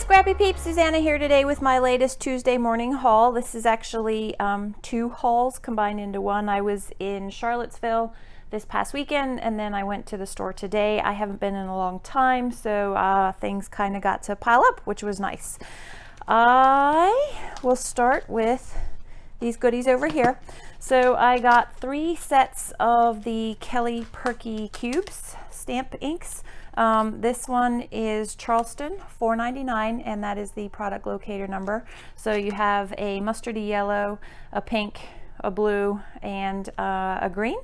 Scrappy Peeps, Suzanna here today with my latest Tuesday morning haul. This is actually two hauls combined into one. I was in Charlottesville this past weekend and then I went to the store today. I haven't been in a long time, so things kind of got to pile up, which was nice. I will start with these goodies over here. So I got 3 sets of the Kelly Perky Cubes stamp inks. This one is Charleston, $4.99, and that is the product locator number. So you have a mustardy yellow, a pink, a blue, and a green.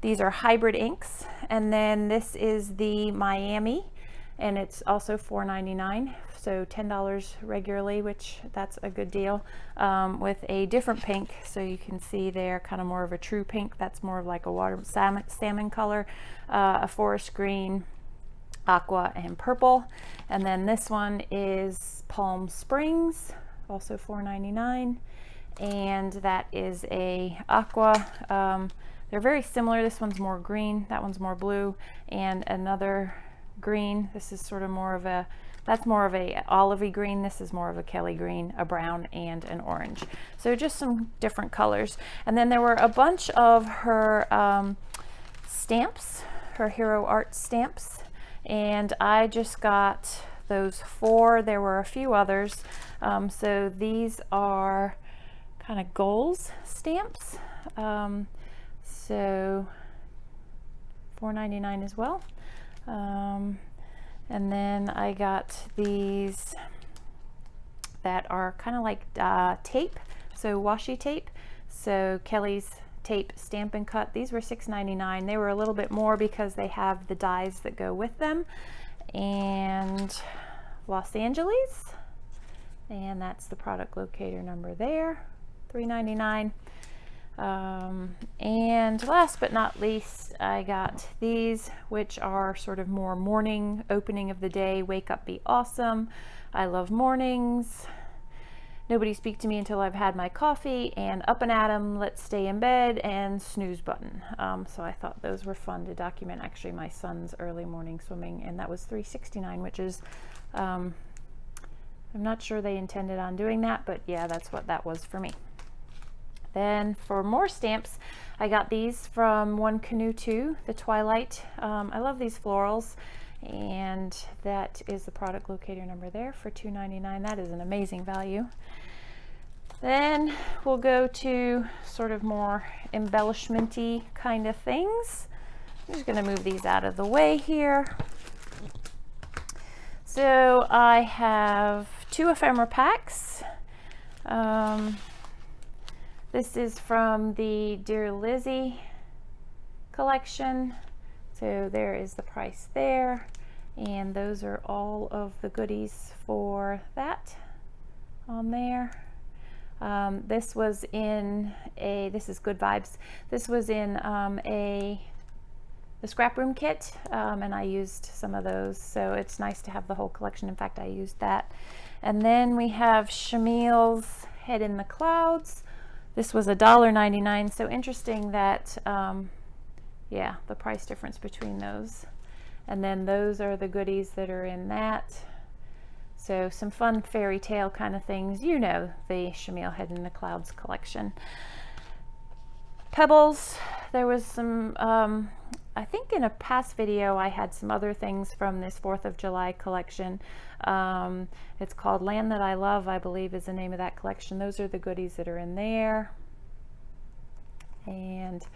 These are hybrid inks. And then this is the Miami, and it's also $4.99, so $10 regularly, which that's a good deal, with a different pink. So you can see they're kind of more of a true pink. That's more of like a water salmon color, a forest green, aqua, and purple. And then this one is Palm Springs, also $4.99, and that is a aqua. They're very similar. This one's more green, that one's more blue, and another green. This is sort of more of a, that's more of a olivey green. This is more of a Kelly green, a brown, and an orange. So just some different colors. And then there were a bunch of her stamps, her Hero Art stamps, and I just got those 4. There were a few others. So these are kind of goals stamps. So $4.99 as well. And then I got these that are kind of like tape, so washi tape. So Kelly's tape stamp and cut. These were $6.99. They were a little bit more because they have the dies that go with them. And Los Angeles, and that's the product locator number there, $3.99. And last but not least, I got these, which are sort of more morning opening of the day. Wake up, be awesome. I love mornings. Nobody speak to me until I've had my coffee, and up and at 'em, let's stay in bed, and snooze button. So I thought those were fun to document actually my son's early morning swimming, and that was $3.69, which is, I'm not sure they intended on doing that, but yeah, that's what that was for me. Then for more stamps, I got these from One Canoe 2, the Twilight. I love these florals, and that is the product locator number there for $2.99. That is an amazing value. Then we'll go to sort of more embellishment-y kind of things. I'm just going to move these out of the way here. So I have 2 ephemera packs. This is from the Dear Lizzie collection. So there is the price there. And those are all of the goodies for that on there. This was in a, this is Good Vibes. This was in the scrap room kit, and I used some of those. So it's nice to have the whole collection. In fact, I used that. And then we have Shimelle's Head in the Clouds. This was $1.99, so interesting that, yeah, the price difference between those. And then those are the goodies that are in that. So some fun fairy tale kind of things. You know, the Shimelle Head in the Clouds collection. Pebbles, there was some, I think in a past video I had some other things from this 4th of July collection. It's called Land That I Love, I believe is the name of that collection. Those are the goodies that are in there. And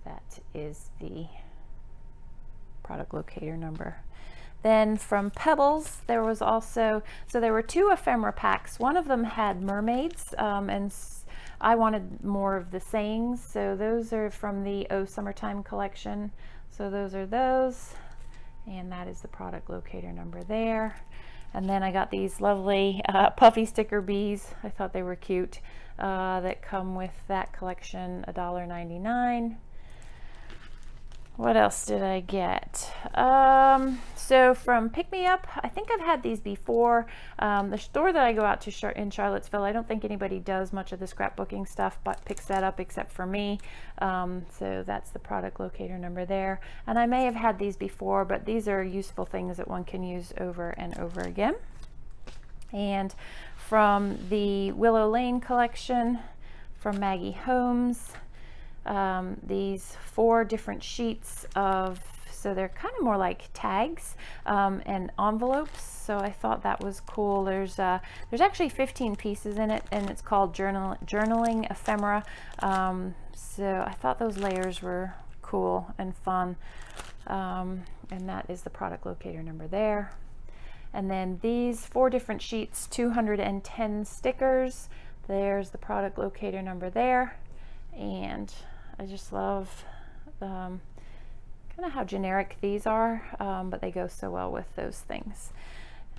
that is the product locator number. Then from Pebbles, there was also, so there were 2 ephemera packs. One of them had mermaids, and I wanted more of the sayings. So those are from the Oh Summertime collection. So those are those, and that is the product locator number there. And then I got these lovely puffy sticker bees. I thought they were cute, that come with that collection, $1.99. What else did I get? So from Pick Me Up, I think I've had these before. The store that I go out to in Charlottesville, I don't think anybody does much of the scrapbooking stuff but picks that up except for me. So that's the product locator number there. And I may have had these before, but these are useful things that one can use over and over again. And from the Willow Lane collection from Maggie Holmes, these 4 different sheets of, so they're kind of more like tags and envelopes. So I thought that was cool. There's actually 15 pieces in it, and it's called journaling ephemera. So I thought those layers were cool and fun. And that is the product locator number there. And then these 4 different sheets, 210 stickers. There's the product locator number there. And I just love kind of how generic these are, but they go so well with those things.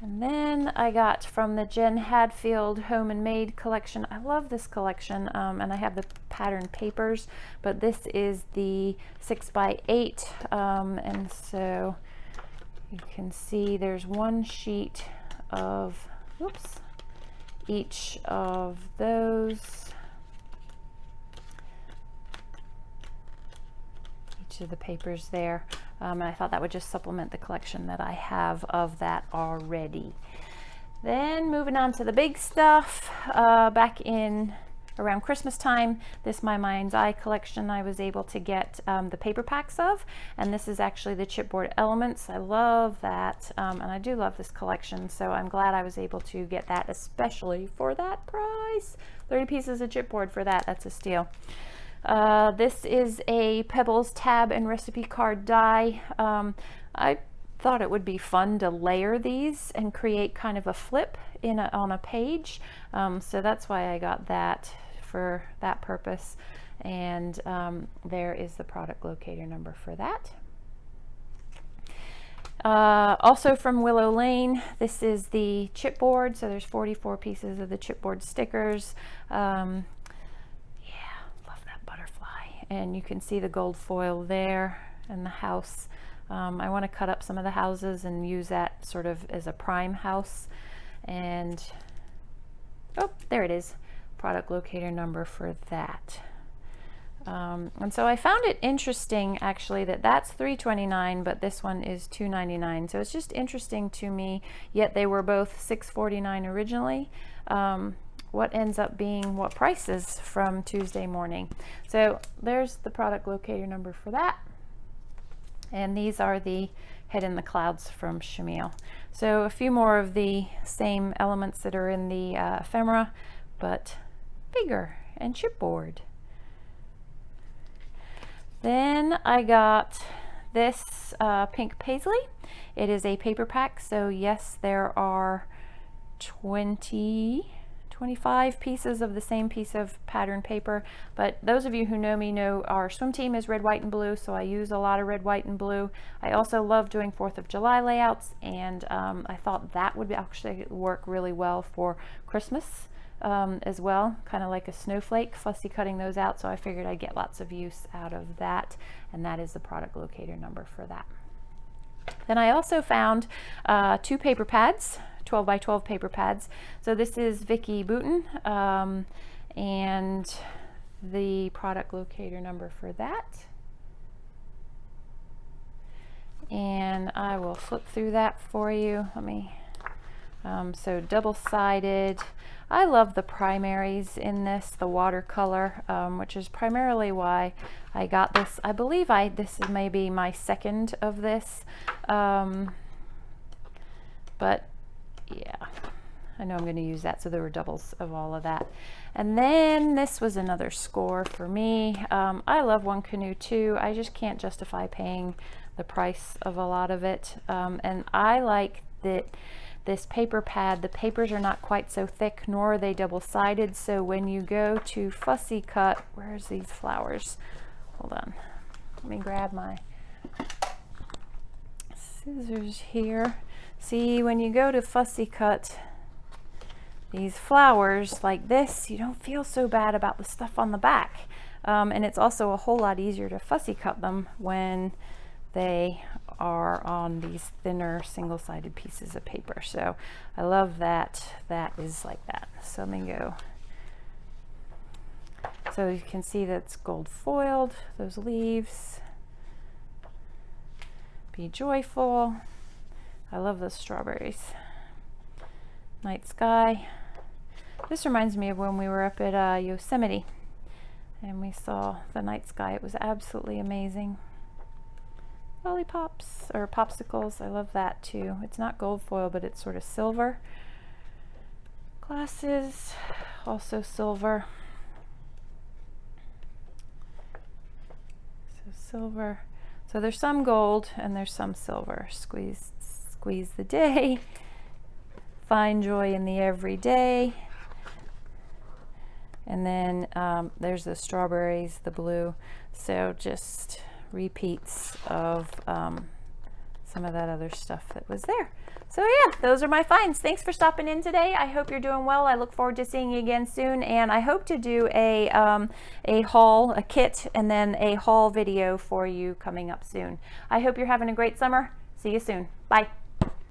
And then I got from the Jen Hadfield Home and Made collection. I love this collection, and I have the pattern papers, but this is the 6x8, and so you can see there's 1 sheet of, oops, each of those. Of the papers there, and I thought that would just supplement the collection that I have of that already. Then moving on to the big stuff, back in around Christmas time, this My Mind's Eye collection I was able to get the paper packs of, and this is actually the chipboard elements. I love that, and I do love this collection, so I'm glad I was able to get that, especially for that price. 30 pieces of chipboard for that, that's a steal. This is a Pebbles tab and recipe card die. I thought it would be fun to layer these and create kind of a flip on a page. So that's why I got that for that purpose. And there is the product locator number for that. Also from Willow Lane, this is the chipboard. So there's 44 pieces of the chipboard stickers. And you can see the gold foil there and the house. I want to cut up some of the houses and use that sort of as a prime house. And oh, there it is, product locator number for that. And so I found it interesting actually that that's $3.29, but this one is $2.99. So it's just interesting to me, yet they were both $6.49 originally. What ends up being what prices from Tuesday morning. So there's the product locator number for that. And these are the Head in the Clouds from Shimelle. So a few more of the same elements that are in the ephemera, but bigger and chipboard. Then I got this pink paisley. It is a paper pack, so yes, there are 25 pieces of the same piece of pattern paper, but those of you who know me know our swim team is red, white, and blue, so I use a lot of red, white, and blue. I also love doing 4th of July layouts, and I thought that would actually work really well for Christmas as well, kind of like a snowflake, fussy cutting those out, so I figured I'd get lots of use out of that, and that is the product locator number for that. Then I also found 2 paper pads, 12 by 12 paper pads. So this is Vicki Boutin, and the product locator number for that. And I will flip through that for you. Let me, so double-sided. I love the primaries in this, the watercolor, which is primarily why I got this. I believe this is maybe my second of this, but yeah, I know I'm going to use that, so there were doubles of all of that. And then this was another score for me. I love One Canoe too. I just can't justify paying the price of a lot of it, and I like that this paper pad, the papers are not quite so thick, nor are they double-sided, so when you go to fussy cut, where's these flowers? Hold on, let me grab my scissors here. See, when you go to fussy cut these flowers like this, you don't feel so bad about the stuff on the back. And it's also a whole lot easier to fussy cut them when they are on these thinner single-sided pieces of paper. So I love that that is like that. So let me go. So you can see that's gold foiled, those leaves. Be joyful. I love those strawberries. Night sky. This reminds me of when we were up at Yosemite and we saw the night sky. It was absolutely amazing. Lollipops or popsicles, I love that too. It's not gold foil, but it's sort of silver. Glasses, also silver. So silver. So there's some gold and there's some silver. Squeeze the day. Find joy in the everyday. And then there's the strawberries, the blue. So just repeats of some of that other stuff that was there. So yeah, those are my finds. Thanks for stopping in today. I hope you're doing well. I look forward to seeing you again soon, and I hope to do a haul, a kit, and then a haul video for you coming up soon. I hope you're having a great summer. See you soon. Bye.